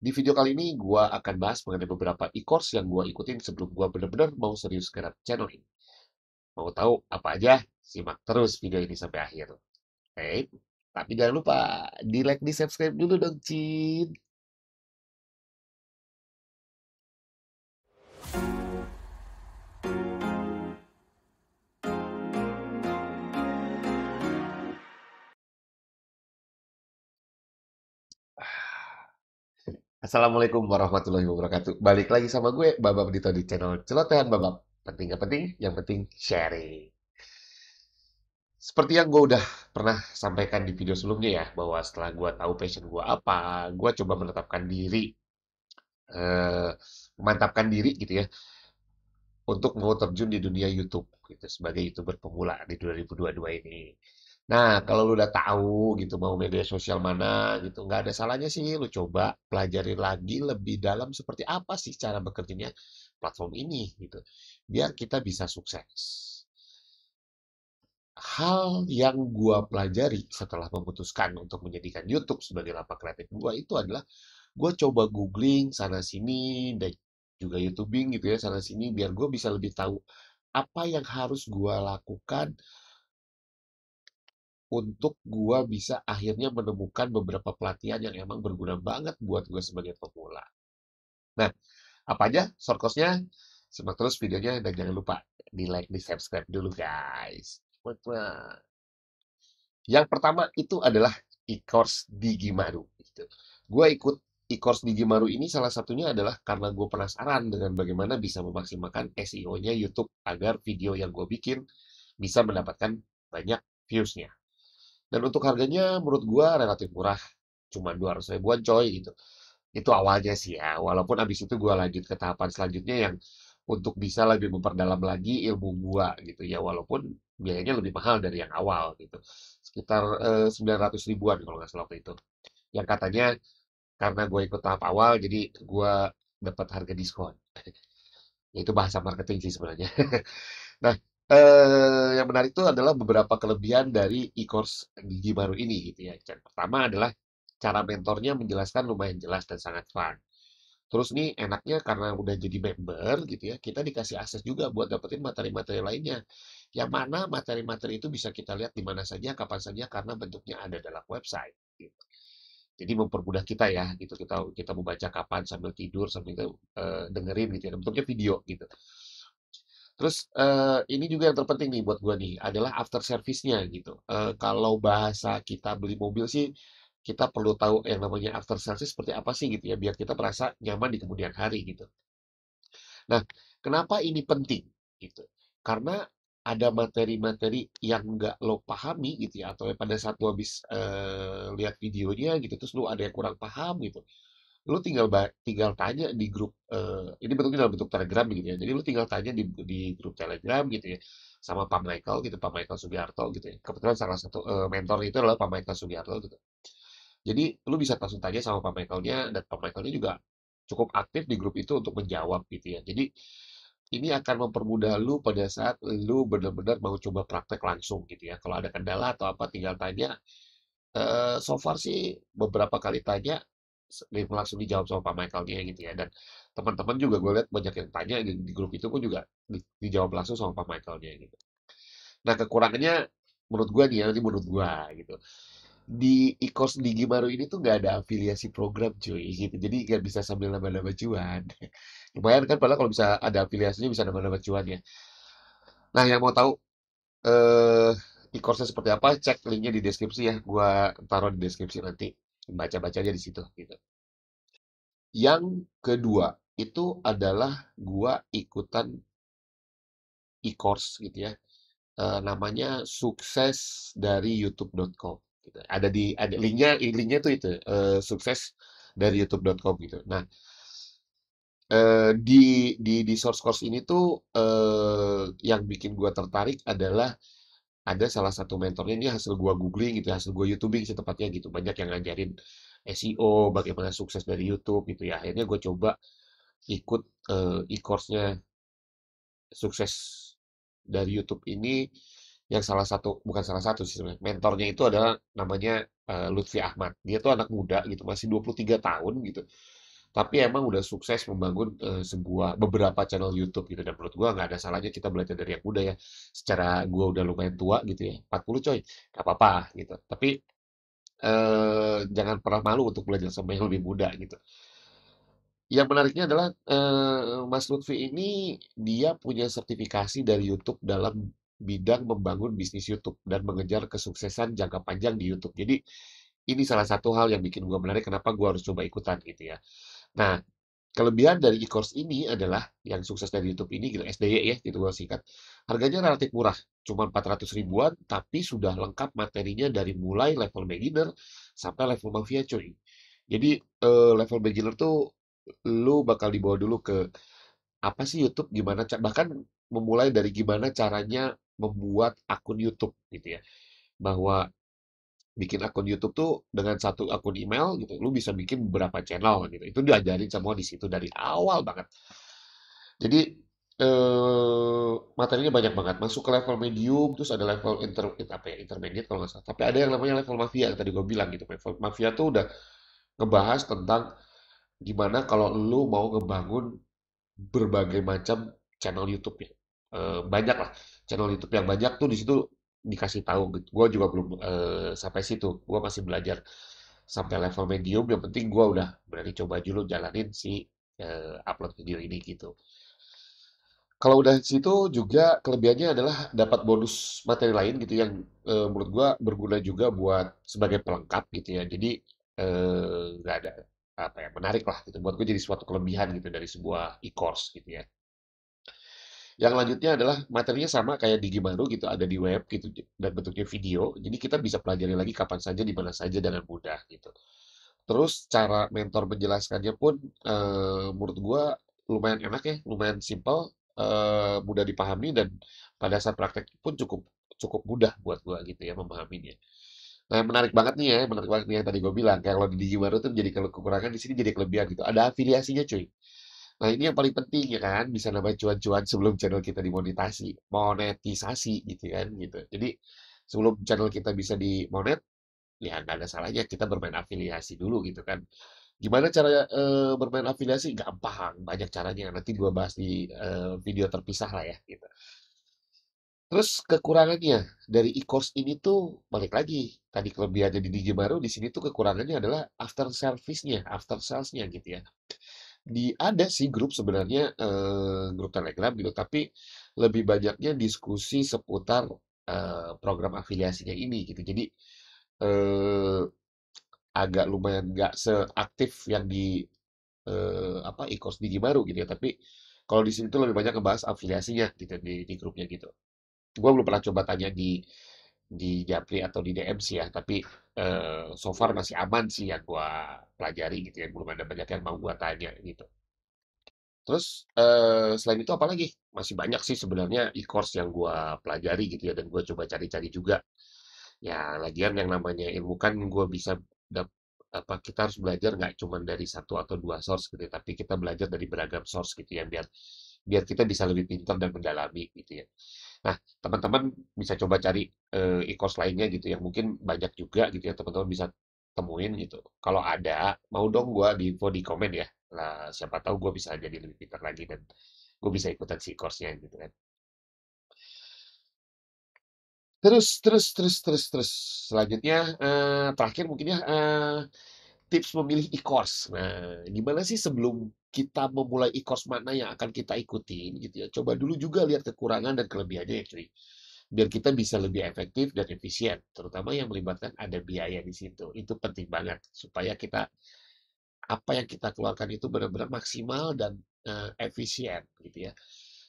Di video kali ini gua akan bahas mengenai beberapa e-course yang gua ikutin sebelum gua benar-benar mau serius garap channel ini. Mau tahu apa aja? Simak terus video ini sampai akhir. Oke, tapi jangan lupa di like, di subscribe dulu dong, Cin. Assalamualaikum warahmatullahi wabarakatuh. Balik lagi sama gue, Babab Dito di channel Celotehan Babab. Penting gak penting, yang penting sharing. Seperti yang gue udah pernah sampaikan di video sebelumnya ya, bahwa setelah gue tahu passion gue apa, gue coba menetapkan diri, eh, memantapkan diri gitu ya, untuk mau terjun di dunia YouTube gitu sebagai YouTuber pemula di 2022 ini. Nah, kalau lu udah tahu gitu mau media sosial mana gitu, nggak ada salahnya sih lu coba pelajarin lagi lebih dalam seperti apa sih cara bekerjanya platform ini gitu. Biar kita bisa sukses. Hal yang gua pelajari setelah memutuskan untuk menjadikan YouTube sebagai lapak kreatif gua itu adalah gua coba googling sana sini dan juga YouTubing gitu ya sana sini biar gue bisa lebih tahu apa yang harus gua lakukan untuk gua bisa akhirnya menemukan beberapa pelatihan yang emang berguna banget buat gue sebagai pemula. Nah, apa aja short course-nya? Simak terus videonya dan jangan lupa di like, di subscribe dulu guys. Wah. Yang pertama itu adalah e-course Digimaru. Gitu. Gue ikut e-course Digimaru ini salah satunya adalah karena gue penasaran dengan bagaimana bisa memaksimalkan SEO-nya YouTube agar video yang gue bikin bisa mendapatkan banyak views-nya. Dan untuk harganya menurut gua relatif murah, cuma 200 ribuan coy gitu. Itu awalnya sih ya, walaupun abis itu gua lanjut ke tahapan selanjutnya yang untuk bisa lebih memperdalam lagi ilmu gua gitu ya, walaupun biayanya lebih mahal dari yang awal gitu. Sekitar 900 ribuan kalau nggak salah waktu itu. Yang katanya karena gue ikut tahap awal, jadi gua dapat harga diskon. Itu bahasa marketing sih sebenarnya. Nah, yang menarik itu adalah beberapa kelebihan dari e-course Gigi baru ini gitu ya. Yang pertama adalah cara mentornya menjelaskan lumayan jelas dan sangat fun. Terus nih enaknya karena udah jadi member gitu ya, kita dikasih akses juga buat dapetin materi-materi lainnya. Yang mana materi-materi itu bisa kita lihat di mana saja, kapan saja karena bentuknya ada dalam website. Gitu. Jadi mempermudah kita ya, gitu. Kita kita mau baca kapan sambil tidur sambil kita dengerin gitu ya. Bentuknya video gitu. Terus ini juga yang terpenting nih buat gua nih adalah after service-nya gitu. Kalau bahasa kita beli mobil sih kita perlu tahu yang namanya after service seperti apa sih gitu ya biar kita merasa nyaman di kemudian hari gitu. Nah, kenapa ini penting gitu? Karena ada materi-materi yang nggak lo pahami gitu ya atau pada saat lo habis lihat videonya gitu terus lo ada yang kurang paham gitu lu tinggal tanya di grup ini bentuknya dalam bentuk Telegram gitu ya. Jadi lu tinggal tanya di grup Telegram gitu ya sama Pak Michael gitu, Pak Michael Sugiharto gitu ya. Kebetulan salah satu mentor itu adalah Pak Michael Sugiharto gitu. Jadi lu bisa langsung tanya sama Pak Michaelnya dan Pak Michaelnya juga cukup aktif di grup itu untuk menjawab gitu ya. Jadi ini akan mempermudah lu pada saat lu benar-benar mau coba praktek langsung gitu ya. Kalau ada kendala atau apa tinggal tanya. So far sih beberapa kali tanya langsung dijawab sama Pak Michael-nya gitu ya. Dan teman-teman juga gue lihat banyak yang tanya di grup itu pun juga dijawab langsung sama Pak Michael-nya gitu. Nah kekurangannya menurut gue nih ya, ini menurut gue gitu. Di e-course di Gimaru ini tuh nggak ada afiliasi program cuy gitu. Jadi nggak bisa sambil nambah-nambah cuan. Lumayan kan padahal kalau bisa ada afiliasinya bisa nambah-nambah cuan ya. Nah yang mau tahu eh e-course-nya seperti apa, cek linknya di deskripsi ya. Gua taruh di deskripsi nanti. Baca-baca aja di situ gitu. Yang kedua itu adalah gua ikutan e-course gitu ya. Namanya sukses dari youtube.com gitu. Ada linknya tuh itu sukses dari youtube.com gitu. Nah, di source course ini tuh yang bikin gua tertarik adalah ada salah satu mentornya ini hasil gua googling gitu ya, hasil gua YouTubing sih tepatnya gitu. Banyak yang ngajarin SEO, bagaimana sukses dari YouTube gitu ya. Akhirnya gue coba ikut e-course-nya sukses dari YouTube ini yang salah satu bukan salah satu sih sebenarnya. Mentornya itu adalah namanya Lutfi Ahmad. Dia tuh anak muda gitu, masih 23 tahun gitu. tapi emang udah sukses membangun beberapa channel YouTube gitu. Dan menurut gua nggak ada salahnya kita belajar dari yang muda ya. Secara gua udah lumayan tua gitu ya, 40 coy, nggak apa-apa gitu. Tapi jangan pernah malu untuk belajar sama yang lebih muda gitu. Yang menariknya adalah Mas Lutfi ini dia punya sertifikasi dari YouTube dalam bidang membangun bisnis YouTube dan mengejar kesuksesan jangka panjang di YouTube. Jadi ini salah satu hal yang bikin gua menarik kenapa gua harus coba ikutan gitu ya. Nah, kelebihan dari e-course ini adalah yang sukses dari YouTube ini gitu, SDY ya gitu gua singkat. Harganya relatif murah, cuma 400 ribuan, tapi sudah lengkap materinya dari mulai level beginner sampai level mafia cuy. Jadi level beginner tuh lu bakal dibawa dulu ke apa sih YouTube, gimana bahkan memulai dari gimana caranya membuat akun YouTube gitu ya. Bahwa bikin akun YouTube tuh dengan satu akun email gitu, lu bisa bikin beberapa channel gitu. Itu diajarin semua di situ dari awal banget. Jadi materinya banyak banget. Masuk ke level medium, terus ada level apa ya, intermediate kalau nggak salah. Tapi ada yang namanya level mafia yang tadi gue bilang gitu. Level mafia tuh udah ngebahas tentang gimana kalau lu mau ngebangun berbagai macam channel YouTube ya. Banyak lah channel YouTube yang banyak tuh di situ dikasih tahu gitu. Gua juga belum sampai situ. Gua masih belajar sampai level medium. Yang penting gua udah berani coba dulu jalanin si upload video ini gitu. Kalau udah di situ juga kelebihannya adalah dapat bonus materi lain gitu yang menurut gua berguna juga buat sebagai pelengkap gitu ya. Jadi nggak ada apa ya menarik lah gitu buat gue jadi suatu kelebihan gitu dari sebuah e-course gitu ya. Yang lanjutnya adalah materinya sama kayak di Gimaru gitu, ada di web gitu dan bentuknya video. Jadi kita bisa pelajari lagi kapan saja, di mana saja dengan mudah gitu. Terus cara mentor menjelaskannya pun menurut gua lumayan enak ya, lumayan simpel, mudah dipahami dan pada saat praktek pun cukup cukup mudah buat gua gitu ya memahaminya. Nah, menarik banget nih ya, menarik banget nih yang tadi gue bilang. Kayak kalau di Gimaru tuh jadi kalau kekurangan di sini jadi kelebihan gitu. Ada afiliasinya cuy. Nah, ini yang paling penting ya kan, bisa nambah cuan-cuan sebelum channel kita monetisasi gitu kan, gitu. Jadi sebelum channel kita bisa dimonet, ya nggak ada salahnya kita bermain afiliasi dulu gitu kan. Gimana cara bermain afiliasi? Gampang, banyak caranya. Nanti gua bahas di video terpisah lah ya, gitu. Terus kekurangannya dari e-course ini tuh balik lagi. Tadi kelebihannya di Digimaru, di sini tuh kekurangannya adalah after service-nya, after sales-nya gitu ya. Ada sih grup sebenarnya, grup Telegram gitu, tapi lebih banyaknya diskusi seputar, program afiliasinya ini gitu. Jadi, eee, agak lumayan nggak seaktif yang di, apa, e-course Gigi Baru gitu ya, tapi kalau di sini tuh lebih banyak ngebahas afiliasinya gitu di grupnya gitu. Gua belum pernah coba tanya di Japri atau di DM sih ya, tapi, so far masih aman sih yang gua pelajari gitu ya, belum ada banyak yang mau gua tanya gitu. Terus, selain itu apalagi? Masih banyak sih sebenarnya e-course yang gua pelajari gitu ya dan gua coba cari-cari juga. Ya lagian yang namanya ilmu kan gua bisa dap kita harus belajar nggak cuma dari satu atau 2 source gitu ya, tapi kita belajar dari beragam source gitu ya biar biar kita bisa lebih pintar dan mendalami gitu ya. Nah, teman-teman bisa coba cari, e-course lainnya gitu yang mungkin banyak juga gitu ya, teman-teman bisa temuin gitu. Kalau ada, mau dong gua di-info di komen ya. Lah, siapa tahu gua bisa jadi lebih pintar lagi dan gue bisa ikutan si course-nya gitu kan. Terus. Selanjutnya, terakhir mungkin ya, tips memilih e-course. Nah, gimana sih sebelum kita memulai e-course mana yang akan kita ikutin gitu ya, coba dulu juga lihat kekurangan dan kelebihannya ya cuy. Biar kita bisa lebih efektif dan efisien, terutama yang melibatkan ada biaya di situ. Itu penting banget supaya kita apa yang kita keluarkan itu benar-benar maksimal dan efisien gitu ya.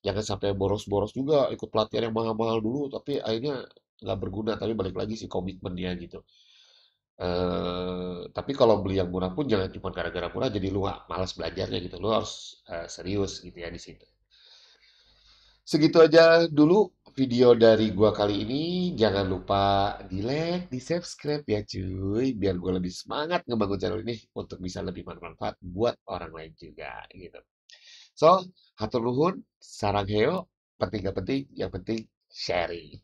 Jangan sampai boros-boros juga ikut pelatihan yang mahal-mahal dulu, tapi akhirnya nggak berguna. Tapi balik lagi sih komitmennya gitu. Tapi kalau beli yang murah pun jangan cuma gara-gara murah jadi lu nggak malas belajarnya gitu. Lu harus serius gitu ya di situ. Segitu aja dulu video dari gua kali ini. Jangan lupa di like, di subscribe ya cuy. Biar gua lebih semangat ngebangun channel ini untuk bisa lebih bermanfaat buat orang lain juga gitu. So, hatur nuhun, sarang heo, penting gak penting, yang penting sharing.